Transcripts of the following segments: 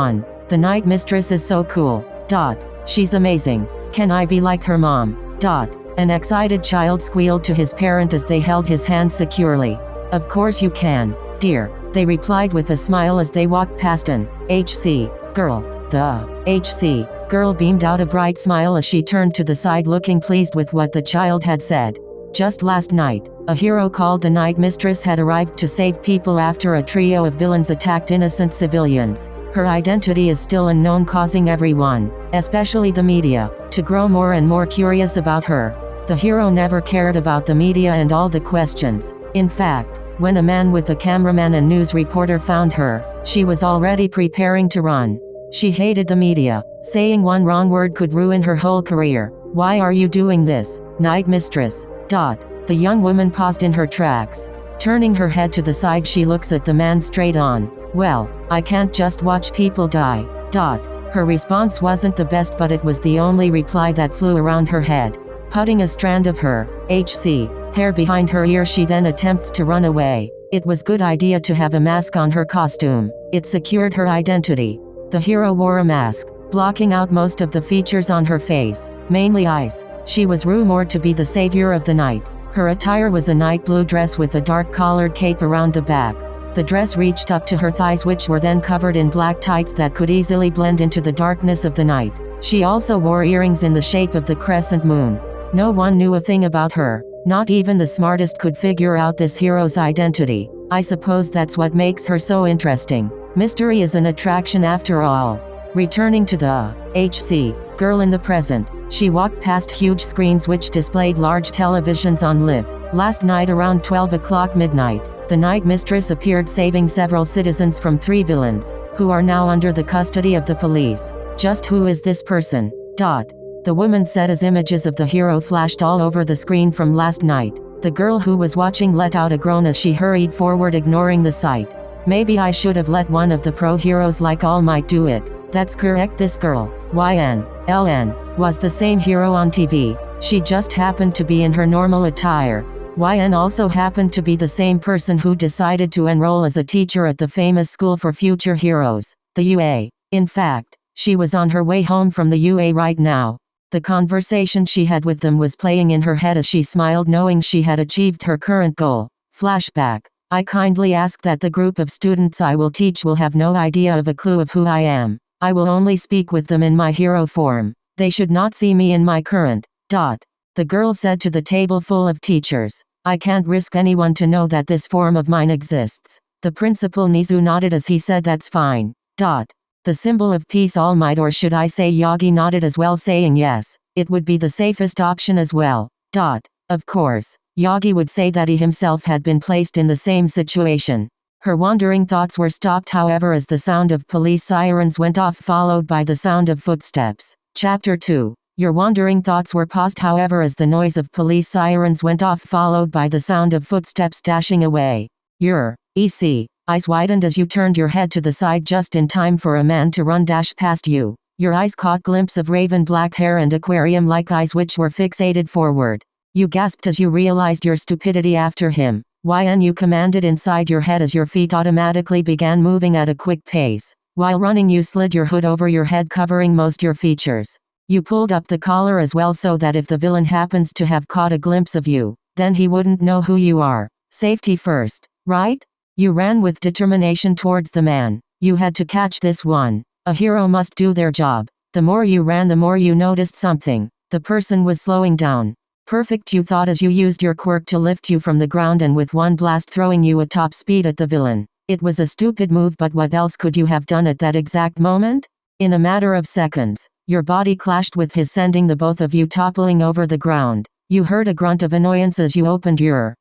1. The night mistress is so cool. She's amazing. Can I be like her mom? An excited child squealed to his parent as they held his hand securely. Of course you can, dear, they replied with a smile as they walked past an HC girl. The HC girl beamed out a bright smile as she turned to the side, looking pleased with what the child had said. Just last night, a hero called the Night Mistress had arrived to save people after a trio of villains attacked innocent civilians. Her identity is still unknown, causing everyone, especially the media, to grow more and more curious about her. The hero never cared about the media and all the questions. In fact, when a man with a cameraman and news reporter found her, she was already preparing to run. She hated the media, saying one wrong word could ruin her whole career. Why are you doing this, Night Mistress? The young woman paused in her tracks. Turning her head to the side, she looks at the man straight on. Well, I can't just watch people die. Her response wasn't the best, but it was the only reply that flew around her head. Putting a strand of her HC hair behind her ear, she then attempts to run away. It was good idea to have a mask on her costume. It secured her identity. The hero wore a mask, blocking out most of the features on her face, mainly eyes. She was rumored to be the savior of the night. Her attire was a night blue dress with a dark collared cape around the back. The dress reached up to her thighs, which were then covered in black tights that could easily blend into the darkness of the night. She also wore earrings in the shape of the crescent moon. No one knew a thing about her. Not even the smartest could figure out this hero's identity. I suppose that's what makes her so interesting. Mystery is an attraction after all. Returning to the HC girl in the present, she walked past huge screens which displayed large televisions on live. Last night around 12 o'clock midnight, the Night Mistress appeared, saving several citizens from 3 villains, who are now under the custody of the police. Just who is this person? The woman said as images of the hero flashed all over the screen from last night. The girl who was watching let out a groan as she hurried forward, ignoring the sight. Maybe I should have let one of the pro heroes like All Might do it. That's correct, this girl, YN, was the same hero on TV. She just happened to be in her normal attire. YN also happened to be the same person who decided to enroll as a teacher at the famous school for future heroes, the UA. In fact, she was on her way home from the UA right now. The conversation she had with them was playing in her head as she smiled, knowing she had achieved her current goal. Flashback. I kindly ask that the group of students I will teach will have no idea of a clue of who I am. I will only speak with them in my hero form. They should not see me in my current. The girl said to the table full of teachers. I can't risk anyone to know that this form of mine exists. The principal Nizu nodded as he said that's fine. The symbol of peace, All Might, or should I say Yagi, nodded as well, saying yes. It would be the safest option as well. Of course, Yagi would say that he himself had been placed in the same situation. Her wandering thoughts were stopped, however, as the sound of police sirens went off, followed by the sound of footsteps. Chapter 2. Your wandering thoughts were paused, however, as the noise of police sirens went off, followed by the sound of footsteps dashing away. Your eyes widened as you turned your head to the side just in time for a man to run past you. Your eyes caught glimpse of raven black hair and aquarium-like eyes which were fixated forward. You gasped as you realized your stupidity after him. YN, you commanded inside your head as your feet automatically began moving at a quick pace. While running, you slid your hood over your head, covering most your features. You pulled up the collar as well, so that if the villain happens to have caught a glimpse of you, then he wouldn't know who you are. Safety first, right? You ran with determination towards the man. You had to catch this one. A hero must do their job. The more you ran, the more you noticed something. The person was slowing down. Perfect, you thought as you used your quirk to lift you from the ground and with one blast throwing you at top speed at the villain. It was a stupid move, but what else could you have done at that exact moment? In a matter of seconds, your body clashed with his, sending the both of you toppling over the ground. You heard a grunt of annoyance as you opened your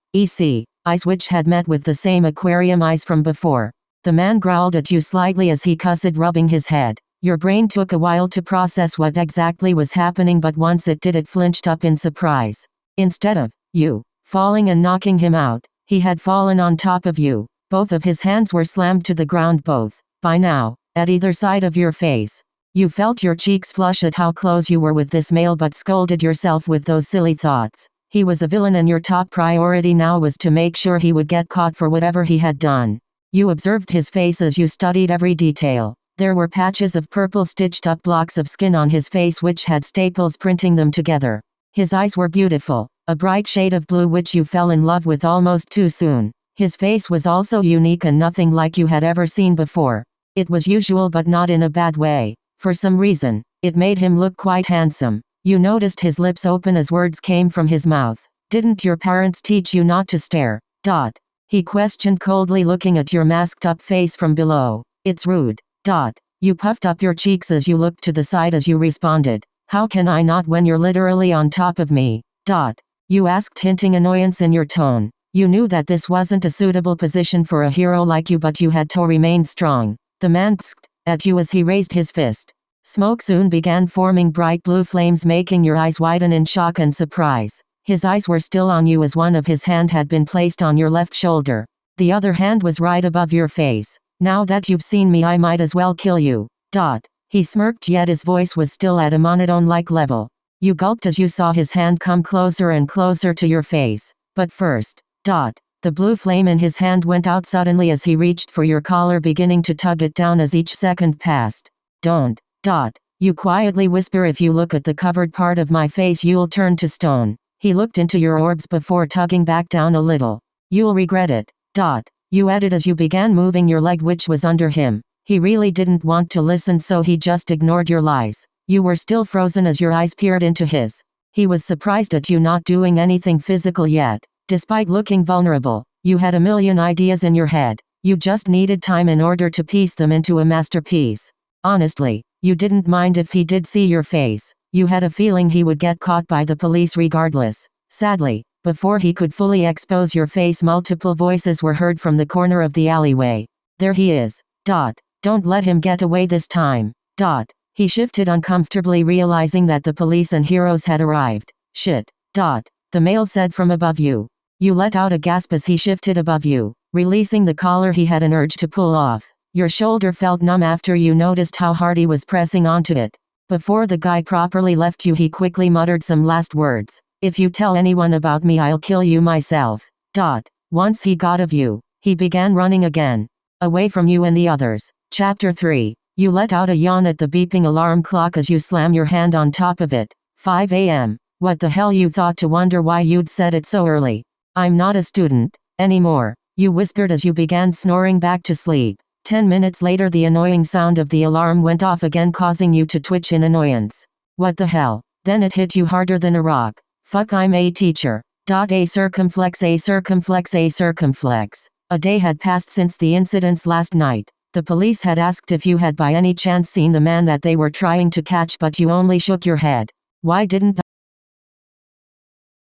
eyes, which had met with the same aquarium eyes from before. The man growled at you slightly as he cussed, rubbing his head. Your brain took a while to process what exactly was happening, but once it did, it flinched up in surprise. Instead of you falling and knocking him out, he had fallen on top of you. Both of his hands were slammed to the ground, both, by now, at either side of your face. You felt your cheeks flush at how close you were with this male, but scolded yourself with those silly thoughts. He was a villain, and your top priority now was to make sure he would get caught for whatever he had done. You observed his face as you studied every detail. There were patches of purple stitched up blocks of skin on his face which had staples printing them together. His eyes were beautiful, a bright shade of blue which you fell in love with almost too soon. His face was also unique and nothing like you had ever seen before. It was usual but not in a bad way. For some reason, it made him look quite handsome. You noticed his lips open as words came from his mouth. Didn't your parents teach you not to stare? He questioned coldly, looking at your masked up face from below. It's rude. You puffed up your cheeks as you looked to the side as you responded. How can I not when you're literally on top of me? You asked, hinting annoyance in your tone. You knew that this wasn't a suitable position for a hero like you, but you had to remain strong. The man tsked at you as he raised his fist. Smoke soon began forming bright blue flames, making your eyes widen in shock and surprise. His eyes were still on you as one of his hand had been placed on your left shoulder. The other hand was right above your face. Now that you've seen me, I might as well kill you. He smirked, yet his voice was still at a monotone-like level. You gulped as you saw his hand come closer and closer to your face. But first, the blue flame in his hand went out suddenly as he reached for your collar, beginning to tug it down as each second passed. Don't. You quietly whisper, if you look at the covered part of my face you'll turn to stone. He looked into your orbs before tugging back down a little. You'll regret it. You added as you began moving your leg, which was under him. He really didn't want to listen, so he just ignored your lies. You were still frozen as your eyes peered into his. He was surprised at you not doing anything physical yet. Despite looking vulnerable, you had a million ideas in your head. You just needed time in order to piece them into a masterpiece. Honestly, you didn't mind if he did see your face. You had a feeling he would get caught by the police regardless. Sadly, before he could fully expose your face, multiple voices were heard from the corner of the alleyway. There he is. Don't let him get away this time. He shifted uncomfortably, realizing that the police and heroes had arrived. Shit. The male said from above you. You let out a gasp as he shifted above you, releasing the collar he had an urge to pull off. Your shoulder felt numb after you noticed how hard he was pressing onto it. Before the guy properly left you, he quickly muttered some last words. If you tell anyone about me, I'll kill you myself. Once he got of you, he began running again. Away from you and the others. Chapter 3. You let out a yawn at the beeping alarm clock as you slam your hand on top of it. 5 a.m. What the hell, you thought to wonder why you'd said it so early. I'm not a student anymore, you whispered as you began snoring back to sleep. 10 minutes later, the annoying sound of the alarm went off again, causing you to twitch in annoyance. What the hell? Then it hit you harder than a rock. Fuck, I'm a teacher. A circumflex. A day had passed since the incidents last night. The police had asked if you had by any chance seen the man that they were trying to catch, but you only shook your head. Why didn't